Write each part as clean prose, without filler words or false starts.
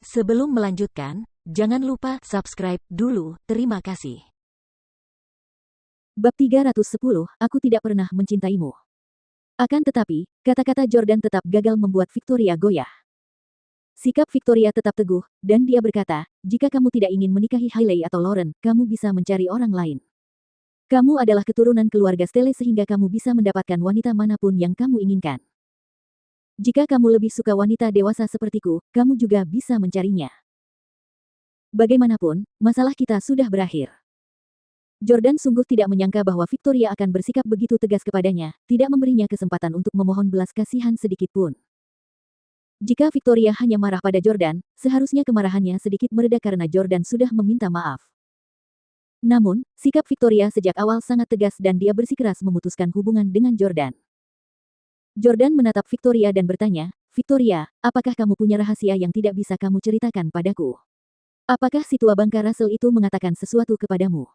Sebelum melanjutkan, jangan lupa subscribe dulu. Terima kasih. Bab 310, Aku tidak pernah mencintaimu. Akan tetapi, kata-kata Jordan tetap gagal membuat Victoria goyah. Sikap Victoria tetap teguh, dan dia berkata, jika kamu tidak ingin menikahi Hailey atau Lauren, kamu bisa mencari orang lain. Kamu adalah keturunan keluarga Stelle sehingga kamu bisa mendapatkan wanita manapun yang kamu inginkan. Jika kamu lebih suka wanita dewasa sepertiku, kamu juga bisa mencarinya. Bagaimanapun, masalah kita sudah berakhir. Jordan sungguh tidak menyangka bahwa Victoria akan bersikap begitu tegas kepadanya, tidak memberinya kesempatan untuk memohon belas kasihan sedikit pun. Jika Victoria hanya marah pada Jordan, seharusnya kemarahannya sedikit mereda karena Jordan sudah meminta maaf. Namun, sikap Victoria sejak awal sangat tegas dan dia bersikeras memutuskan hubungan dengan Jordan. Jordan menatap Victoria dan bertanya, Victoria, apakah kamu punya rahasia yang tidak bisa kamu ceritakan padaku? Apakah si tua bangka Russell itu mengatakan sesuatu kepadamu?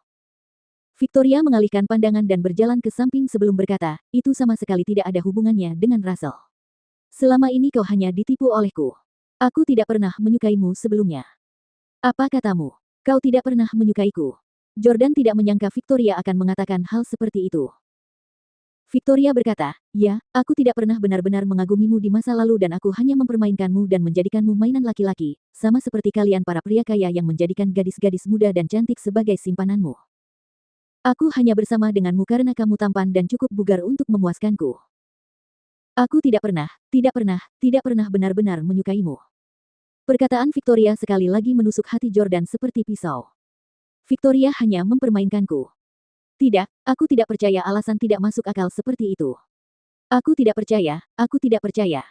Victoria mengalihkan pandangan dan berjalan ke samping sebelum berkata, itu sama sekali tidak ada hubungannya dengan Russell. Selama ini kau hanya ditipu olehku. Aku tidak pernah menyukaimu sebelumnya. Apa katamu? Kau tidak pernah menyukaiku. Jordan tidak menyangka Victoria akan mengatakan hal seperti itu. Victoria berkata, ya, aku tidak pernah benar-benar mengagumimu di masa lalu dan aku hanya mempermainkanmu dan menjadikanmu mainan laki-laki, sama seperti kalian para pria kaya yang menjadikan gadis-gadis muda dan cantik sebagai simpananmu. Aku hanya bersama denganmu karena kamu tampan dan cukup bugar untuk memuaskanku. Aku tidak pernah benar-benar menyukaimu. Perkataan Victoria sekali lagi menusuk hati Jordan seperti pisau. Victoria hanya mempermainkanku. Tidak, aku tidak percaya alasan tidak masuk akal seperti itu. Aku tidak percaya.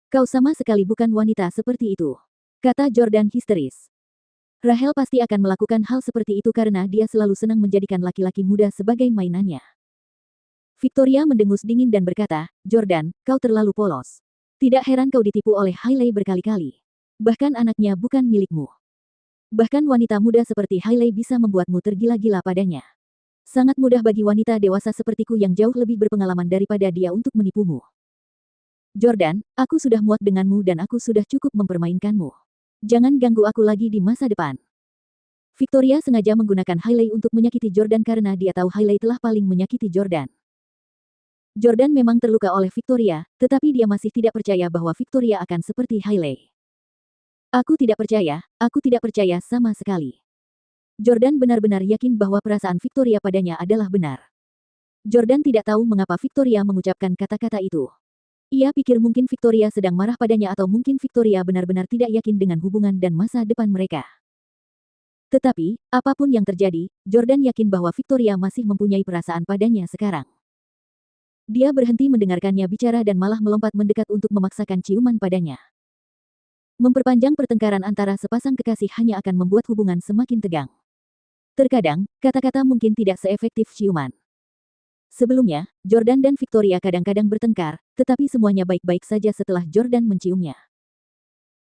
Kau sama sekali bukan wanita seperti itu. Kata Jordan histeris. Rahel pasti akan melakukan hal seperti itu karena dia selalu senang menjadikan laki-laki muda sebagai mainannya. Victoria mendengus dingin dan berkata, Jordan, kau terlalu polos. Tidak heran kau ditipu oleh Hailey berkali-kali. Bahkan anaknya bukan milikmu. Bahkan wanita muda seperti Hailey bisa membuatmu tergila-gila padanya. Sangat mudah bagi wanita dewasa sepertiku yang jauh lebih berpengalaman daripada dia untuk menipumu. Jordan, aku sudah muak denganmu dan aku sudah cukup mempermainkanmu. Jangan ganggu aku lagi di masa depan. Victoria sengaja menggunakan Hailey untuk menyakiti Jordan karena dia tahu Hailey telah paling menyakiti Jordan. Jordan memang terluka oleh Victoria, tetapi dia masih tidak percaya bahwa Victoria akan seperti Hailey. Aku tidak percaya sama sekali. Jordan benar-benar yakin bahwa perasaan Victoria padanya adalah benar. Jordan tidak tahu mengapa Victoria mengucapkan kata-kata itu. Ia pikir mungkin Victoria sedang marah padanya atau mungkin Victoria benar-benar tidak yakin dengan hubungan dan masa depan mereka. Tetapi, apapun yang terjadi, Jordan yakin bahwa Victoria masih mempunyai perasaan padanya sekarang. Dia berhenti mendengarkannya bicara dan malah melompat mendekat untuk memaksakan ciuman padanya. Memperpanjang pertengkaran antara sepasang kekasih hanya akan membuat hubungan semakin tegang. Terkadang, kata-kata mungkin tidak seefektif ciuman. Sebelumnya, Jordan dan Victoria kadang-kadang bertengkar, tetapi semuanya baik-baik saja setelah Jordan menciumnya.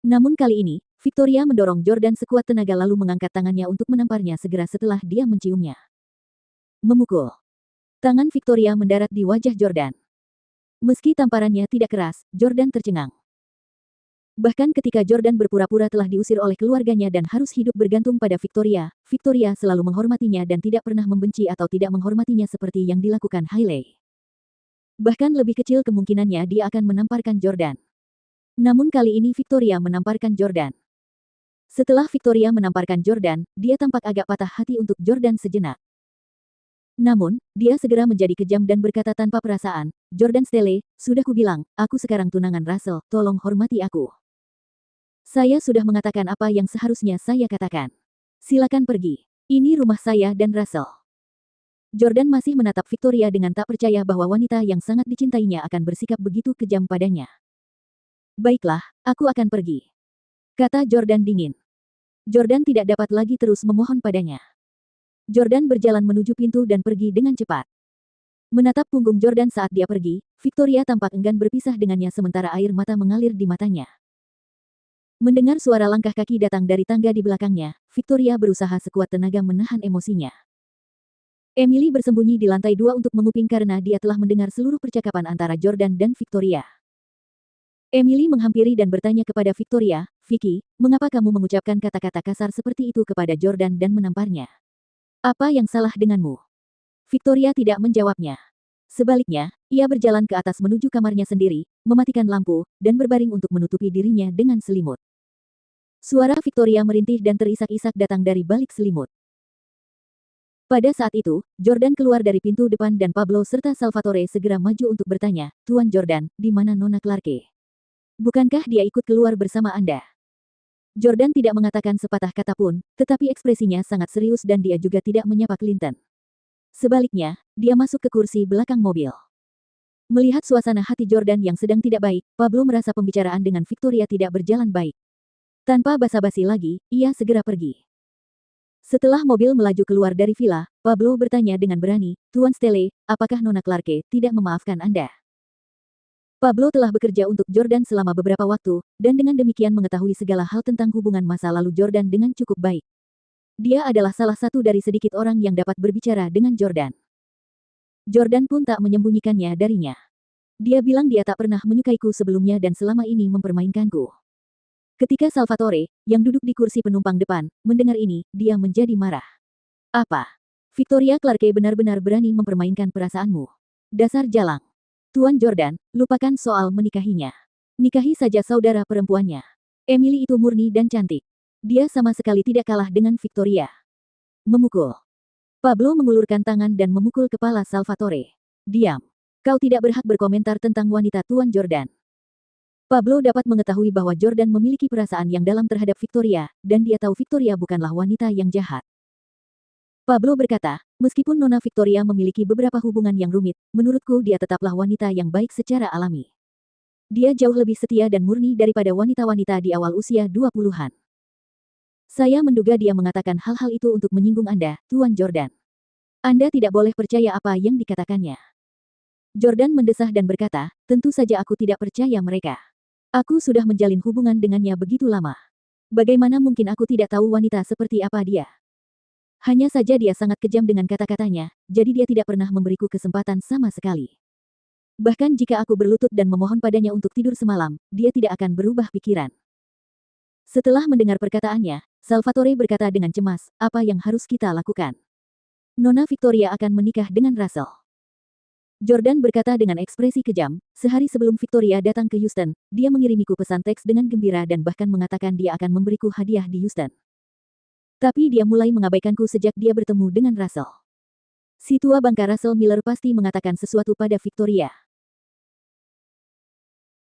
Namun kali ini, Victoria mendorong Jordan sekuat tenaga lalu mengangkat tangannya untuk menamparnya segera setelah dia menciumnya. Memukul. Tangan Victoria mendarat di wajah Jordan. Meski tamparannya tidak keras, Jordan tercengang. Bahkan ketika Jordan berpura-pura telah diusir oleh keluarganya dan harus hidup bergantung pada Victoria, Victoria selalu menghormatinya dan tidak pernah membenci atau tidak menghormatinya seperti yang dilakukan Hailey. Bahkan lebih kecil kemungkinannya dia akan menamparkan Jordan. Namun kali ini Victoria menamparkan Jordan. Setelah Victoria menamparkan Jordan, dia tampak agak patah hati untuk Jordan sejenak. Namun, dia segera menjadi kejam dan berkata tanpa perasaan, Jordan Stelle, sudah kubilang, aku sekarang tunangan Russell, tolong hormati aku. Saya sudah mengatakan apa yang seharusnya saya katakan. Silakan pergi. Ini rumah saya dan Russell. Jordan masih menatap Victoria dengan tak percaya bahwa wanita yang sangat dicintainya akan bersikap begitu kejam padanya. Baiklah, aku akan pergi. Kata Jordan dingin. Jordan tidak dapat lagi terus memohon padanya. Jordan berjalan menuju pintu dan pergi dengan cepat. Menatap punggung Jordan saat dia pergi, Victoria tampak enggan berpisah dengannya sementara air mata mengalir di matanya. Mendengar suara langkah kaki datang dari tangga di belakangnya, Victoria berusaha sekuat tenaga menahan emosinya. Emily bersembunyi di lantai 2 untuk menguping karena dia telah mendengar seluruh percakapan antara Jordan dan Victoria. Emily menghampiri dan bertanya kepada Victoria, "Vicky, mengapa kamu mengucapkan kata-kata kasar seperti itu kepada Jordan dan menamparnya? Apa yang salah denganmu?" Victoria tidak menjawabnya. Sebaliknya, ia berjalan ke atas menuju kamarnya sendiri, mematikan lampu, dan berbaring untuk menutupi dirinya dengan selimut. Suara Victoria merintih dan terisak-isak datang dari balik selimut. Pada saat itu, Jordan keluar dari pintu depan dan Pablo serta Salvatore segera maju untuk bertanya, "Tuan Jordan, di mana Nona Clarke? Bukankah dia ikut keluar bersama Anda?" Jordan tidak mengatakan sepatah kata pun, tetapi ekspresinya sangat serius dan dia juga tidak menyapa Clinton. Sebaliknya, dia masuk ke kursi belakang mobil. Melihat suasana hati Jordan yang sedang tidak baik, Pablo merasa pembicaraan dengan Victoria tidak berjalan baik. Tanpa basa-basi lagi, ia segera pergi. Setelah mobil melaju keluar dari villa, Pablo bertanya dengan berani, "Tuan Stelle, apakah Nona Clarke tidak memaafkan Anda?" Pablo telah bekerja untuk Jordan selama beberapa waktu, dan dengan demikian mengetahui segala hal tentang hubungan masa lalu Jordan dengan cukup baik. Dia adalah salah satu dari sedikit orang yang dapat berbicara dengan Jordan. Jordan pun tak menyembunyikannya darinya. Dia bilang dia tak pernah menyukaiku sebelumnya dan selama ini mempermainkanku. Ketika Salvatore, yang duduk di kursi penumpang depan, mendengar ini, dia menjadi marah. "Apa? Victoria Clarke benar-benar berani mempermainkan perasaanmu? Dasar jalang. Tuan Jordan, lupakan soal menikahinya. Nikahi saja saudara perempuannya. Emily itu murni dan cantik. Dia sama sekali tidak kalah dengan Victoria." Memukul. Pablo mengulurkan tangan dan memukul kepala Salvatore. "Diam. Kau tidak berhak berkomentar tentang wanita Tuan Jordan." Pablo dapat mengetahui bahwa Jordan memiliki perasaan yang dalam terhadap Victoria, dan dia tahu Victoria bukanlah wanita yang jahat. Pablo berkata, "Meskipun Nona Victoria memiliki beberapa hubungan yang rumit, menurutku dia tetaplah wanita yang baik secara alami. Dia jauh lebih setia dan murni daripada wanita-wanita di awal usia 20-an. Saya menduga dia mengatakan hal-hal itu untuk menyinggung Anda, Tuan Jordan. Anda tidak boleh percaya apa yang dikatakannya." Jordan mendesah dan berkata, "Tentu saja aku tidak percaya mereka. Aku sudah menjalin hubungan dengannya begitu lama. Bagaimana mungkin aku tidak tahu wanita seperti apa dia? Hanya saja dia sangat kejam dengan kata-katanya, jadi dia tidak pernah memberiku kesempatan sama sekali. Bahkan jika aku berlutut dan memohon padanya untuk tidur semalam, dia tidak akan berubah pikiran." Setelah mendengar perkataannya, Salvatore berkata dengan cemas, "Apa yang harus kita lakukan? Nona Victoria akan menikah dengan Russell." Jordan berkata dengan ekspresi kejam, "Sehari sebelum Victoria datang ke Houston, dia mengirimiku pesan teks dengan gembira dan bahkan mengatakan dia akan memberiku hadiah di Houston. Tapi dia mulai mengabaikanku sejak dia bertemu dengan Russell. Si tua bangka Russell Miller pasti mengatakan sesuatu pada Victoria.